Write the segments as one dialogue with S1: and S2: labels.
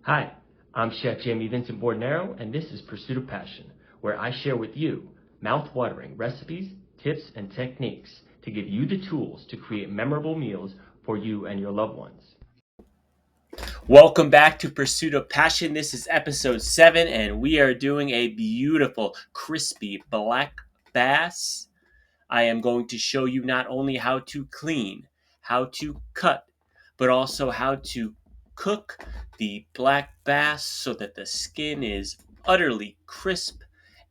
S1: Hi, I'm Chef Vincent Bordonaro, and this is Pursuit of Passion, where I share with you mouth-watering recipes, tips, and techniques to give you the tools to create memorable meals for you and your loved ones. Welcome back to Pursuit of Passion. This is episode 7, and we are doing a beautiful, crispy black bass. I am going to show you not only how to clean, how to cut, but also how to cook the black bass so that the skin is utterly crisp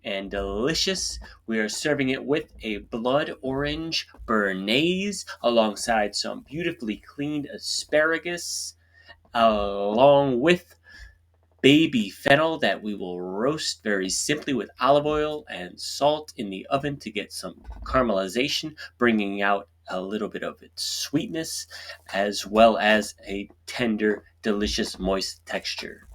S1: and delicious. We are serving it with a blood orange Bearnaise alongside some beautifully cleaned asparagus, along with baby fennel that we will roast very simply with olive oil and salt in the oven to get some caramelization, bringing out a little bit of its sweetness as well as a tender, delicious, moist texture.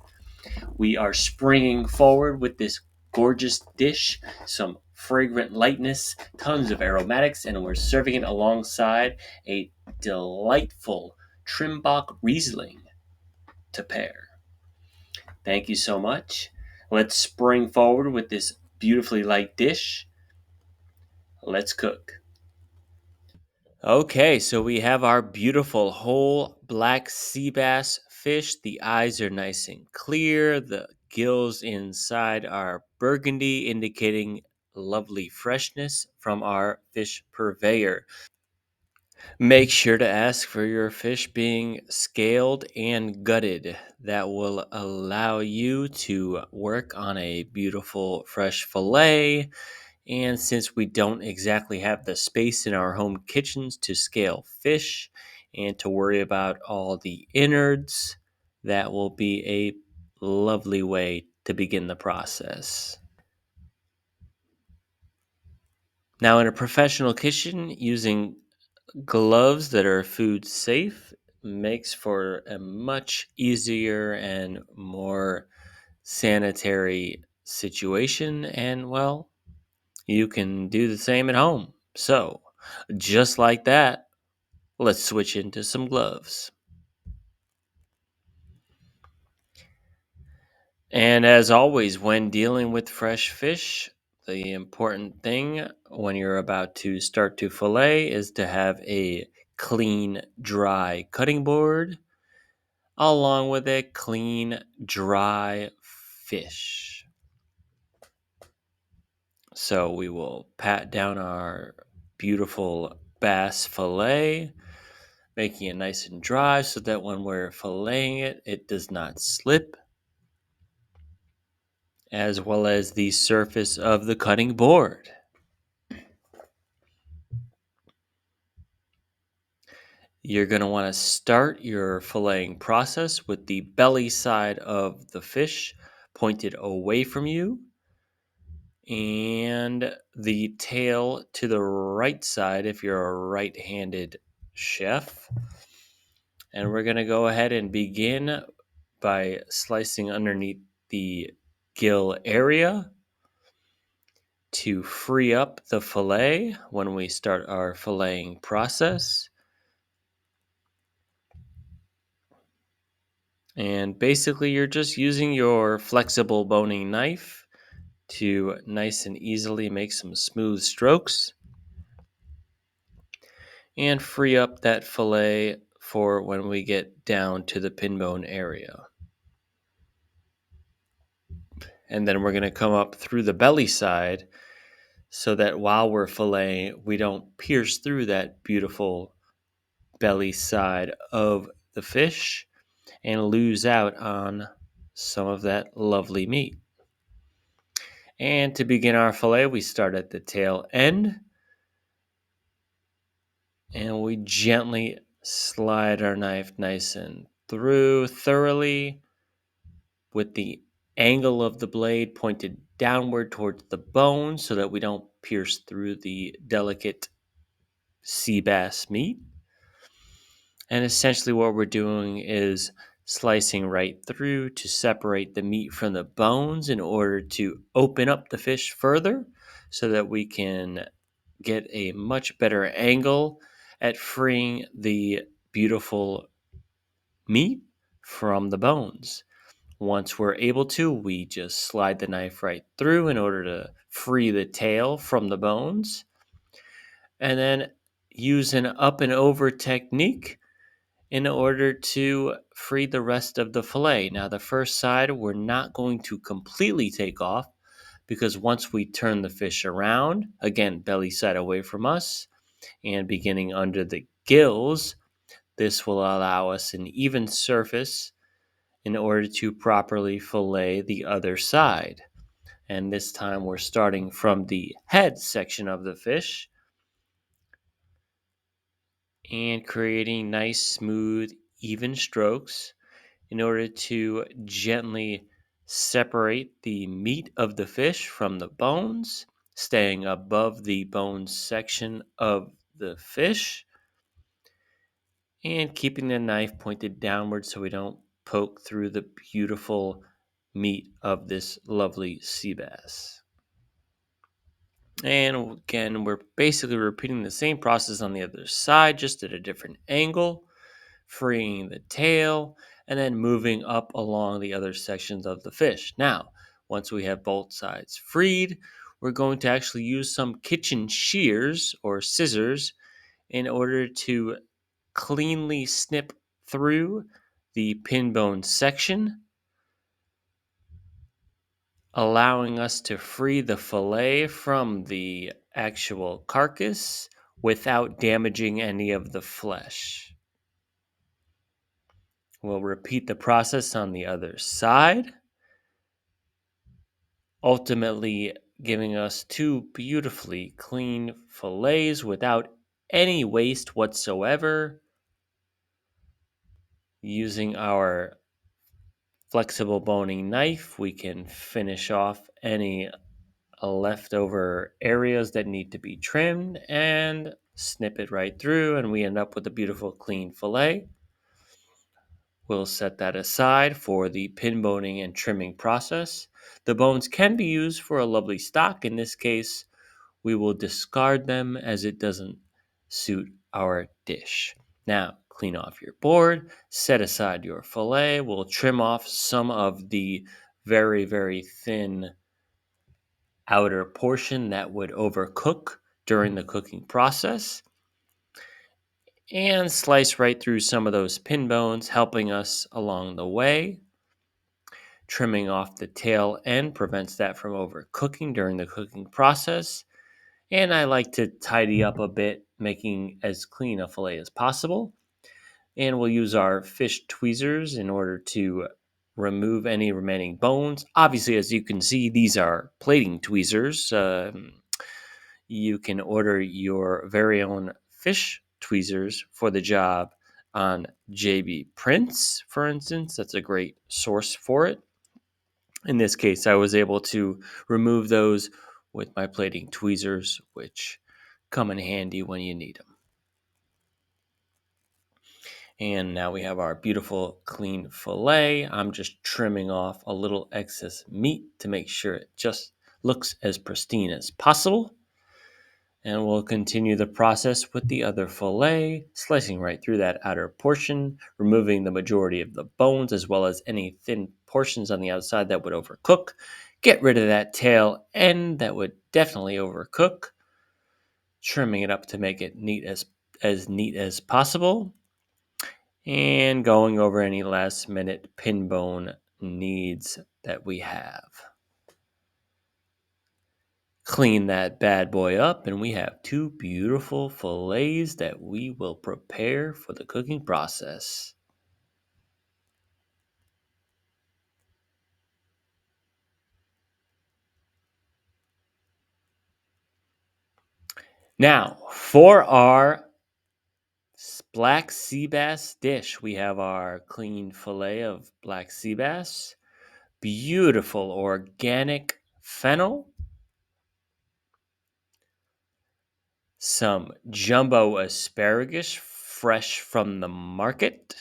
S1: We are springing forward with this gorgeous dish, some fragrant lightness, tons of aromatics, and we're serving it alongside a delightful Trimbach Riesling to pair. Thank you so much. Let's spring forward with this beautifully light dish. Let's cook. Okay, so we have our beautiful whole black sea bass fish. The eyes are nice and clear. The gills inside are burgundy, indicating lovely freshness from our fish purveyor. Make sure to ask for your fish being scaled and gutted. That will allow you to work on a beautiful fresh fillet. And since we don't exactly have the space in our home kitchens to scale fish and to worry about all the innards, that will be a lovely way to begin the process. Now, in a professional kitchen, using gloves that are food safe makes for a much easier and more sanitary situation. And well, you can do the same at home. So, just like that, let's switch into some gloves. And as always, when dealing with fresh fish, the important thing when you're about to start to fillet is to have a clean, dry cutting board along with a clean, dry fish. So we will pat down our beautiful bass fillet, making it nice and dry so that when we're filleting it, it does not slip, as well as the surface of the cutting board. You're going to want to start your filleting process with the belly side of the fish pointed away from you and the tail to the right side if you're a right-handed chef. And we're going to go ahead and begin by slicing underneath the gill area to free up the fillet when we start our filleting process. And basically, you're just using your flexible boning knife to nice and easily make some smooth strokes and free up that fillet for when we get down to the pin bone area. And then we're going to come up through the belly side so that while we're filleting, we don't pierce through that beautiful belly side of the fish and lose out on some of that lovely meat. And to begin our fillet, we start at the tail end and we gently slide our knife nice and through thoroughly with the angle of the blade pointed downward towards the bone so that we don't pierce through the delicate sea bass meat. And essentially what we're doing is slicing right through to separate the meat from the bones in order to open up the fish further so that we can get a much better angle at freeing the beautiful meat from the bones. Once we're able to, we just slide the knife right through in order to free the tail from the bones. And then use an up and over technique in order to free the rest of the fillet. Now, the first side we're not going to completely take off because once we turn the fish around, again, belly side away from us and beginning under the gills, this will allow us an even surface in order to properly fillet the other side. And this time we're starting from the head section of the fish and creating nice, smooth, even strokes in order to gently separate the meat of the fish from the bones, staying above the bones section of the fish, and keeping the knife pointed downward so we don't poke through the beautiful meat of this lovely sea bass. And again, we're basically repeating the same process on the other side, just at a different angle, freeing the tail, and then moving up along the other sections of the fish. Now, once we have both sides freed, we're going to actually use some kitchen shears or scissors in order to cleanly snip through the pin bone section, allowing us to free the fillet from the actual carcass without damaging any of the flesh. We'll repeat the process on the other side, ultimately giving us two beautifully clean fillets without any waste whatsoever. Using our flexible boning knife, we can finish off any leftover areas that need to be trimmed and snip it right through, and we end up with a beautiful clean fillet. We'll set that aside for the pin boning and trimming process. The bones can be used for a lovely stock. In this case, we will discard them as it doesn't suit our dish. Now, clean off your board, set aside your fillet. We'll trim off some of the very, very thin outer portion that would overcook during the cooking process and slice right through some of those pin bones, helping us along the way. Trimming off the tail end prevents that from overcooking during the cooking process. And I like to tidy up a bit, making as clean a fillet as possible. And we'll use our fish tweezers in order to remove any remaining bones. Obviously, as you can see, these are plating tweezers. You can order your very own fish tweezers for the job on JB Prints, for instance. That's a great source for it. In this case, I was able to remove those with my plating tweezers, which come in handy when you need them. And now we have our beautiful clean fillet. I'm just trimming off a little excess meat to make sure it just looks as pristine as possible. And we'll continue the process with the other fillet, slicing right through that outer portion, removing the majority of the bones as well as any thin portions on the outside that would overcook. Get rid of that tail end that would definitely overcook, trimming it up to make it neat as possible, and going over any last minute pin bone needs that we have. Clean that bad boy up, and we have two beautiful fillets that we will prepare for the cooking process. Now, for our black sea bass dish, we have our clean fillet of black sea bass, beautiful organic fennel, some jumbo asparagus fresh from the market.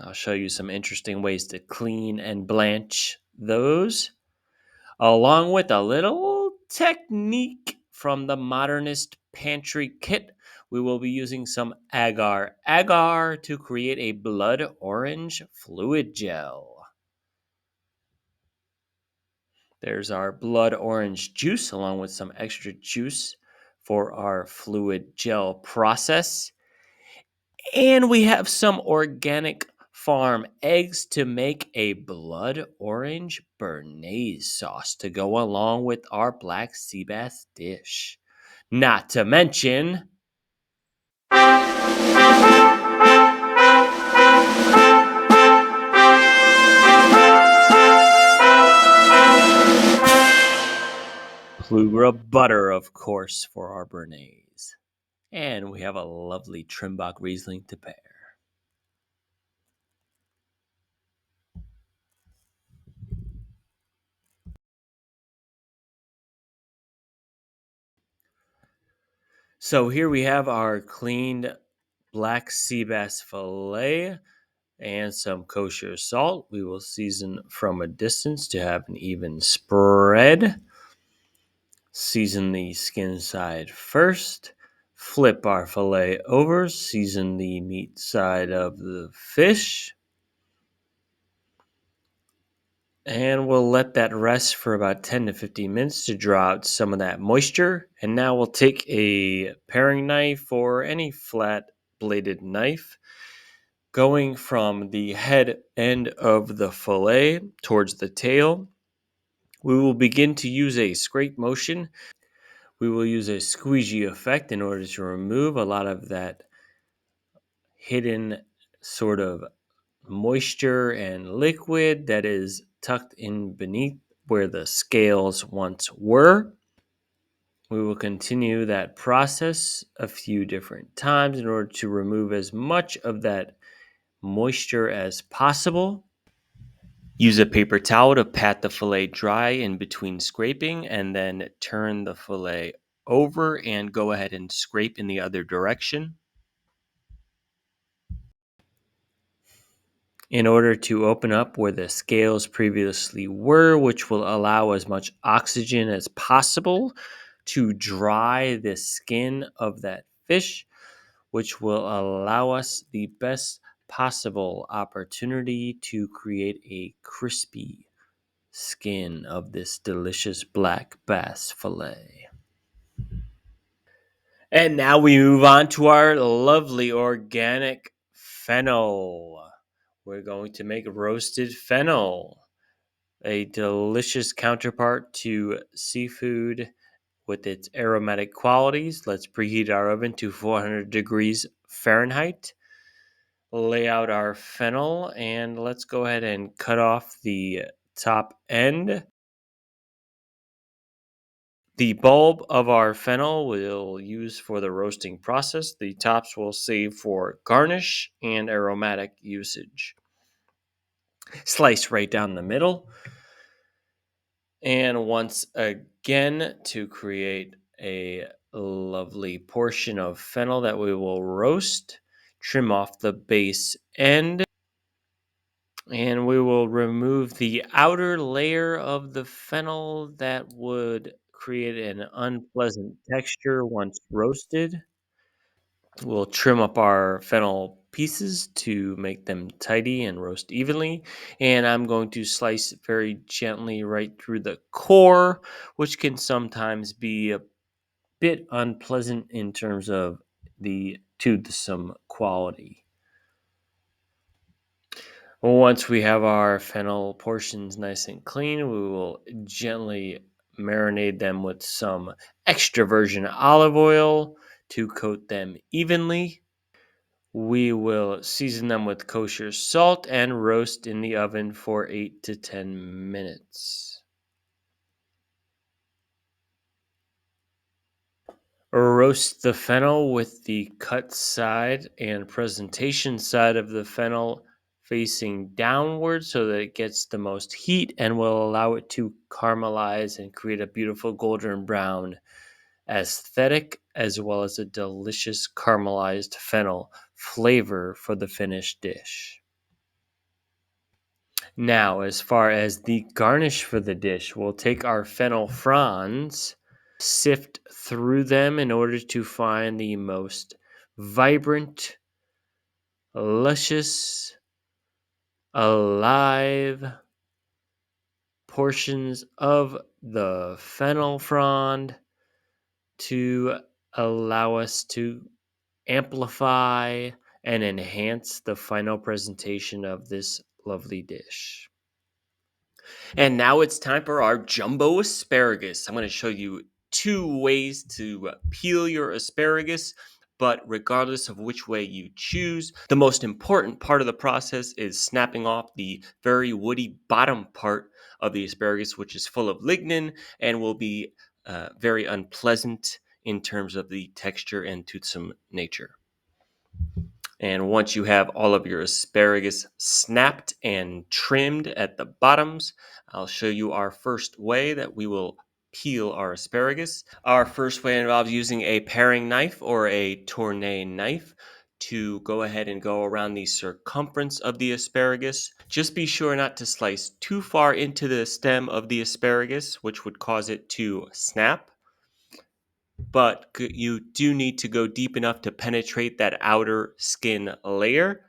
S1: I'll show you some interesting ways to clean and blanch those, along with a little technique from the Modernist Pantry Kit. We will be using some agar agar to create a blood orange fluid gel. There's our blood orange juice, along with some extra juice for our fluid gel process. And we have some organic farm eggs to make a blood orange Bearnaise sauce to go along with our black sea bass dish. Not to mention Plura butter, of course, for our Bearnaise. And we have a lovely Trimbach Riesling to pair. So here we have our cleaned black sea bass fillet and some kosher salt. We will season from a distance to have an even spread. Season the skin side first. Flip our fillet over. Season the meat side of the fish. And we'll let that rest for about 10 to 15 minutes to draw out some of that moisture. And now we'll take a paring knife or any flat bladed knife, going from the head end of the fillet towards the tail. We will begin to use a scrape motion. We will use a squeegee effect in order to remove a lot of that hidden sort of moisture and liquid that is tucked in beneath where the scales once were. We will continue that process a few different times in order to remove as much of that moisture as possible. Use a paper towel to pat the fillet dry in between scraping, and then turn the fillet over and go ahead and scrape in the other direction. In order to open up where the scales previously were, which will allow as much oxygen as possible to dry the skin of that fish, which will allow us the best possible opportunity to create a crispy skin of this delicious black bass fillet. And now we move on to our lovely organic fennel. We're going to make roasted fennel, a delicious counterpart to seafood with its aromatic qualities. Let's preheat our oven to 400 degrees Fahrenheit. Lay out our fennel, and let's go ahead and cut off the top end. The bulb of our fennel we'll use for the roasting process. The tops we'll save for garnish and aromatic usage. Slice right down the middle. And once again, to create a lovely portion of fennel that we will roast, trim off the base end. And we will remove the outer layer of the fennel that would create an unpleasant texture once roasted. We'll trim up our fennel pieces to make them tidy and roast evenly. And I'm going to slice very gently right through the core, which can sometimes be a bit unpleasant in terms of the toothsome quality. Once we have our fennel portions nice and clean, we will gently marinate them with some extra virgin olive oil to coat them evenly. We will season them with kosher salt and roast in the oven for 8 to 10 minutes. Roast the fennel with the cut side and presentation side of the fennel facing downward so that it gets the most heat and will allow it to caramelize and create a beautiful golden brown aesthetic, as well as a delicious caramelized fennel flavor for the finished dish. Now, as far as the garnish for the dish, we'll take our fennel fronds, sift through them in order to find the most vibrant, luscious, alive portions of the fennel frond to allow us to amplify and enhance the final presentation of this lovely dish. And now it's time for our jumbo asparagus. I'm going to show you 2 ways to peel your asparagus, but regardless of which way you choose, the most important part of the process is snapping off the very woody bottom part of the asparagus, which is full of lignin and will be very unpleasant in terms of the texture and toothsome nature. And once you have all of your asparagus snapped and trimmed at the bottoms, I'll show you our first way that we will peel our asparagus. Our first way involves using a paring knife or a tourne knife to go ahead and go around the circumference of the asparagus. Just be sure not to slice too far into the stem of the asparagus, which would cause it to snap. But you do need to go deep enough to penetrate that outer skin layer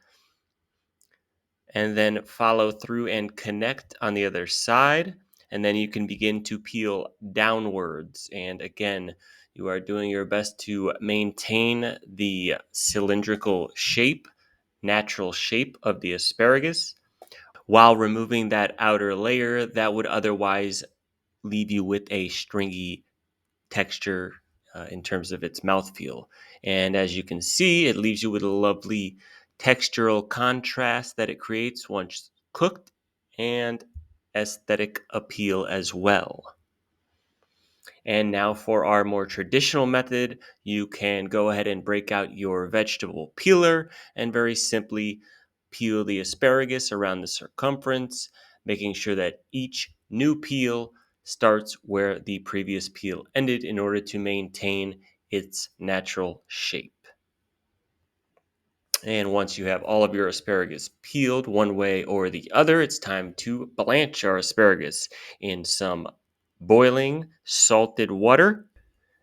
S1: and then follow through and connect on the other side. And then you can begin to peel downwards. And again, you are doing your best to maintain the cylindrical shape, natural shape of the asparagus while removing that outer layer that would otherwise leave you with a stringy texture in terms of its mouthfeel. And as you can see, it leaves you with a lovely textural contrast that it creates once cooked and aesthetic appeal as well. And now for our more traditional method, you can go ahead and break out your vegetable peeler and very simply peel the asparagus around the circumference, making sure that each new peel starts where the previous peel ended in order to maintain its natural shape. And once you have all of your asparagus peeled one way or the other, it's time to blanch our asparagus in some boiling salted water.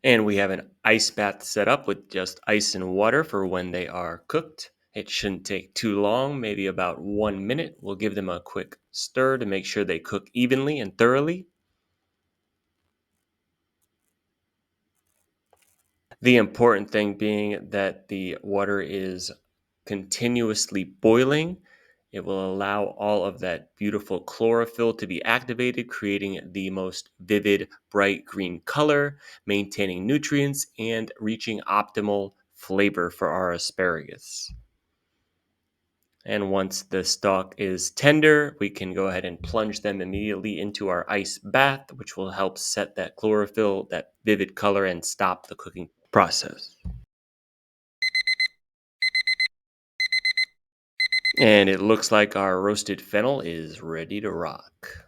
S1: And we have an ice bath set up with just ice and water for when they are cooked. It shouldn't take too long, maybe about 1 minute. We'll give them a quick stir to make sure they cook evenly and thoroughly. The important thing being that the water is continuously boiling. It will allow all of that beautiful chlorophyll to be activated, creating the most vivid, bright green color, maintaining nutrients, and reaching optimal flavor for our asparagus. And once the stalk is tender, we can go ahead and plunge them immediately into our ice bath, which will help set that chlorophyll, that vivid color, and stop the cooking process. And it looks like our roasted fennel is ready to rock.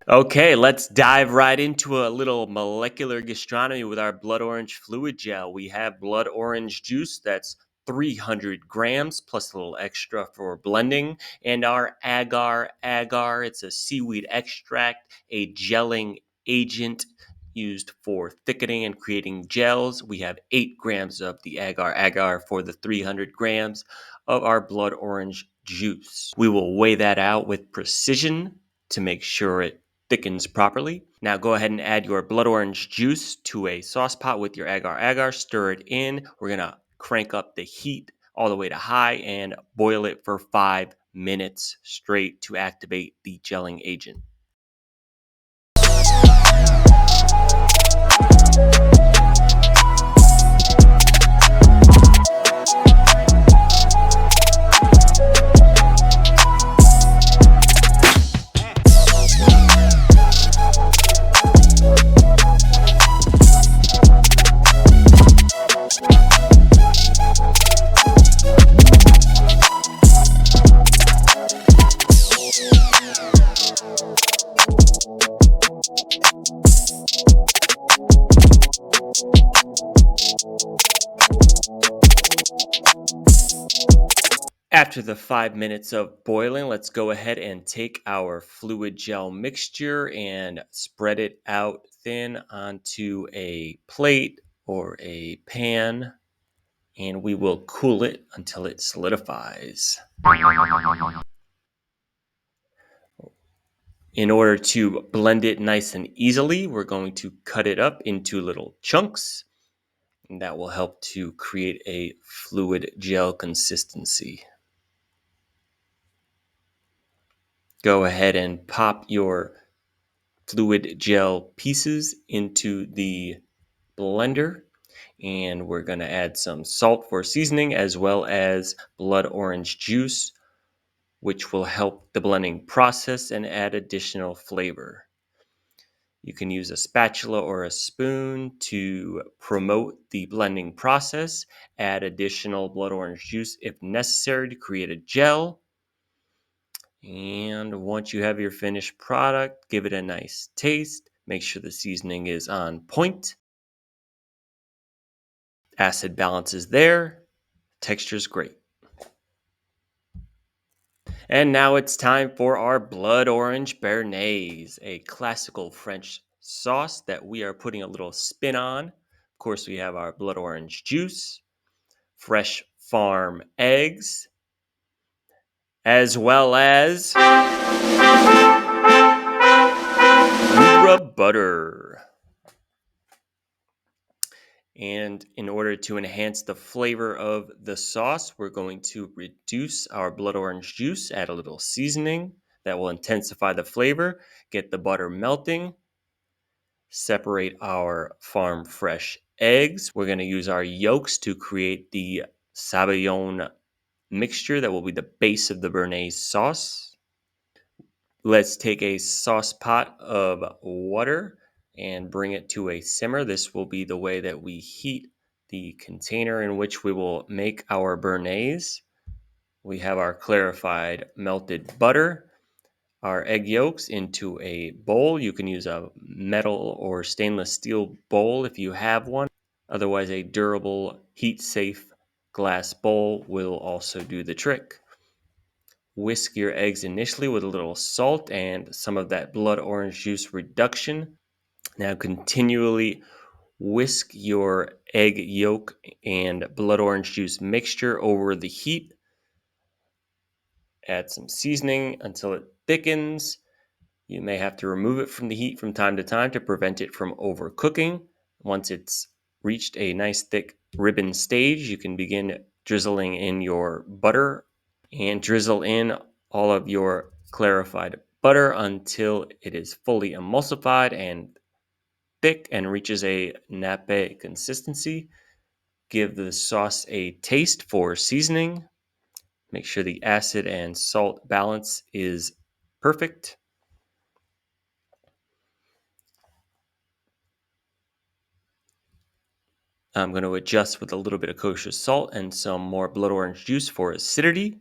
S1: Okay, let's dive right into a little molecular gastronomy with our blood orange fluid gel. We have blood orange juice that's 300 grams plus a little extra for blending, and our agar, it's a seaweed extract, a gelling agent used for thickening and creating gels. We have 8 grams of the agar for the 300 grams of our blood orange juice. We will weigh that out with precision to make sure it thickens properly. Now go ahead and add your blood orange juice to a sauce pot with your agar, stir it in. We're gonna crank up the heat all the way to high and boil it for 5 minutes straight to activate the gelling agent. After the 5 minutes of boiling, let's go ahead and take our fluid gel mixture and spread it out thin onto a plate or a pan, and we will cool it until it solidifies. In order to blend it nice and easily, we're going to cut it up into little chunks, and that will help to create a fluid gel consistency. Go ahead and pop your fluid gel pieces into the blender, and we're going to add some salt for seasoning as well as blood orange juice, which will help the blending process and add additional flavor. You can use a spatula or a spoon to promote the blending process. Add additional blood orange juice if necessary to create a gel. And once you have your finished product, give it a nice taste. Make sure the seasoning is on point. Acid balance is there. Texture's great. And now it's time for our blood orange Bearnaise, a classical French sauce that we are putting a little spin on. Of course, we have our blood orange juice, fresh farm eggs, as well as butter. And in order to enhance the flavor of the sauce, we're going to reduce our blood orange juice, add a little seasoning that will intensify the flavor, get the butter melting, separate our farm fresh eggs. We're going to use our yolks to create the sabayon mixture that will be the base of the Bearnaise sauce. Let's take a sauce pot of water and bring it to a simmer. This will be the way that we heat the container in which we will make our Bearnaise. We have our clarified melted butter, our egg yolks into a bowl. You can use a metal or stainless steel bowl if you have one. Otherwise, a durable, heat-safe glass bowl will also do the trick. Whisk your eggs initially with a little salt and some of that blood orange juice reduction. Now continually whisk your egg yolk and blood orange juice mixture over the heat. Add some seasoning until it thickens. You may have to remove it from the heat from time to time to prevent it from overcooking. Once it's reached a nice thick ribbon stage, you can begin drizzling in your butter and drizzle in all of your clarified butter until it is fully emulsified and thick and reaches a nappe consistency. Give the sauce a taste for seasoning. Make sure the acid and salt balance is perfect. I'm going to adjust with a little bit of kosher salt and some more blood orange juice for acidity.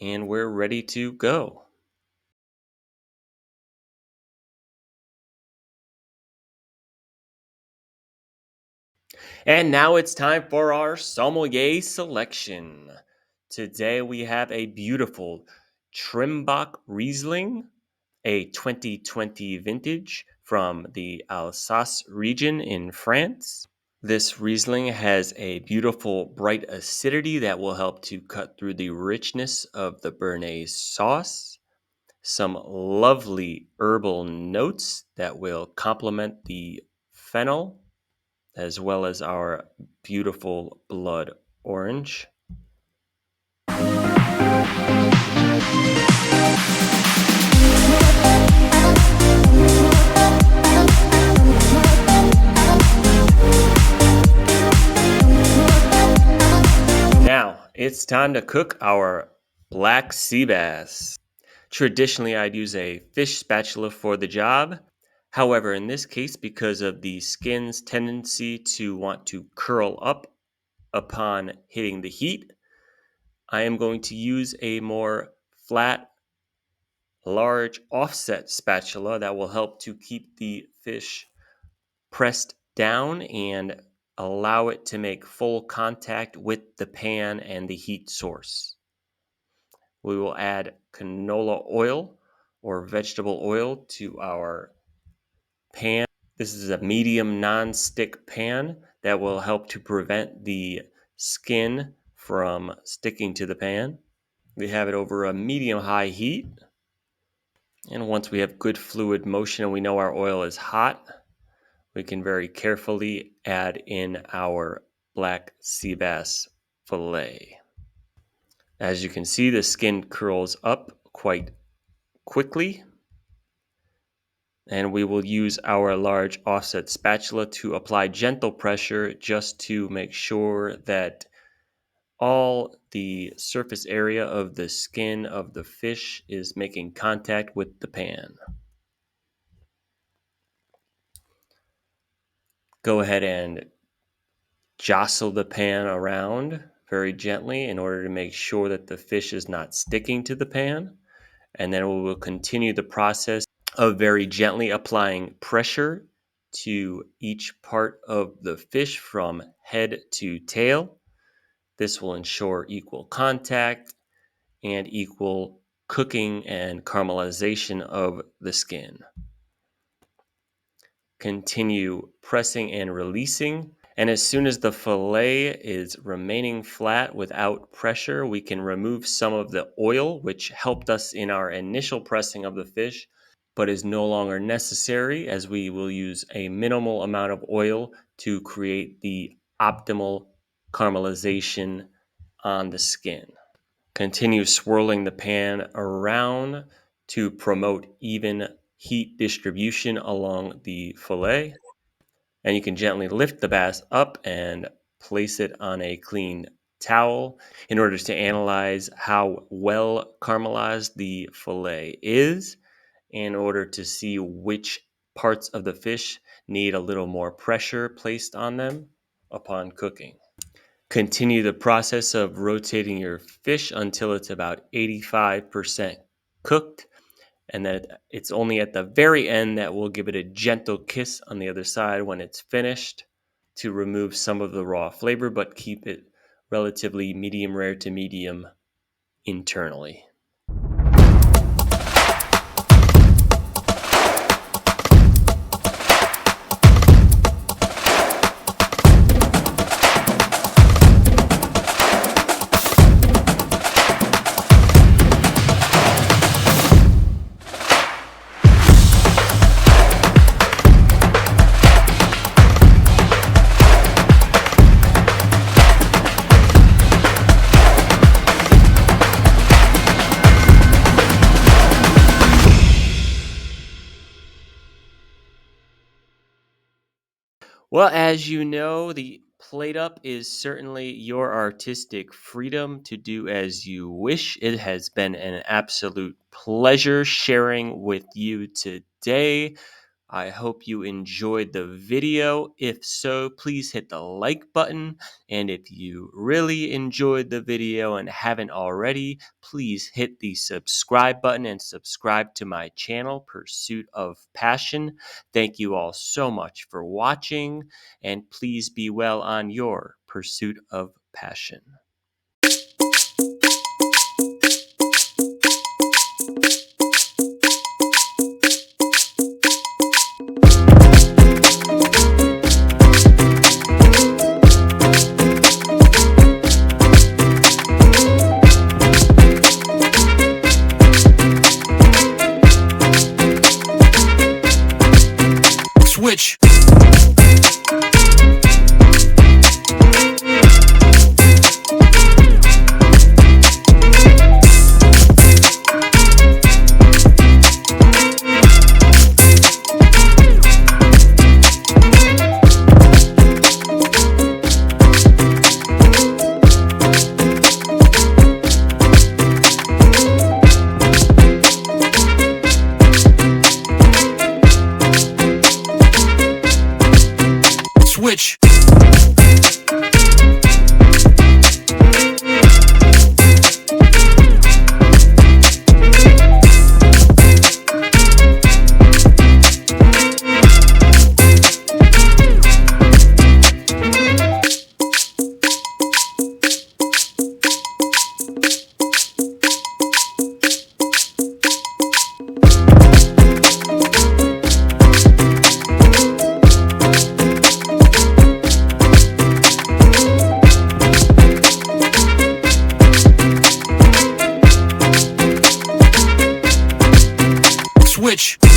S1: And we're ready to go. And now it's time for our sommelier selection. Today we have a beautiful Trimbach Riesling, a 2020 vintage from the Alsace region in France. This Riesling has a beautiful bright acidity that will help to cut through the richness of the Bearnaise sauce. Some lovely herbal notes that will complement the fennel, as well as our beautiful blood orange. Now, it's time to cook our black sea bass. Traditionally, I'd use a fish spatula for the job. However, in this case, because of the skin's tendency to want to curl up upon hitting the heat, I am going to use a more flat, large offset spatula that will help to keep the fish pressed down and allow it to make full contact with the pan and the heat source. We will add canola oil or vegetable oil to our pan. This is a medium non-stick pan that will help to prevent the skin from sticking to the pan. We have it over a medium-high heat. And once we have good fluid motion and we know our oil is hot, we can very carefully add in our black sea bass fillet. As you can see, the skin curls up quite quickly. And we will use our large offset spatula to apply gentle pressure just to make sure that all the surface area of the skin of the fish is making contact with the pan. Go ahead and jostle the pan around very gently in order to make sure that the fish is not sticking to the pan. And then we will continue the process of very gently applying pressure to each part of the fish from head to tail. This will ensure equal contact and equal cooking and caramelization of the skin. Continue pressing and releasing. And as soon as the fillet is remaining flat without pressure, we can remove some of the oil, which helped us in our initial pressing of the fish, but is no longer necessary, as we will use a minimal amount of oil to create the optimal caramelization on the skin. Continue swirling the pan around to promote even heat distribution along the fillet. And you can gently lift the bass up and place it on a clean towel in order to analyze how well caramelized the fillet is, in order to see which parts of the fish need a little more pressure placed on them upon cooking. Continue the process of rotating your fish until it's about 85% cooked, and then it's only at the very end that we'll give it a gentle kiss on the other side when it's finished to remove some of the raw flavor, but keep it relatively medium rare to medium internally. Well, as you know, the plate up is certainly your artistic freedom to do as you wish. It has been an absolute pleasure sharing with you today. I hope you enjoyed the video. If so, please hit the like button. And if you really enjoyed the video and haven't already, please hit the subscribe button and subscribe to my channel, Pursuit of Passion. Thank you all so much for watching, and please be well on your pursuit of passion.
S2: Switch. bitch.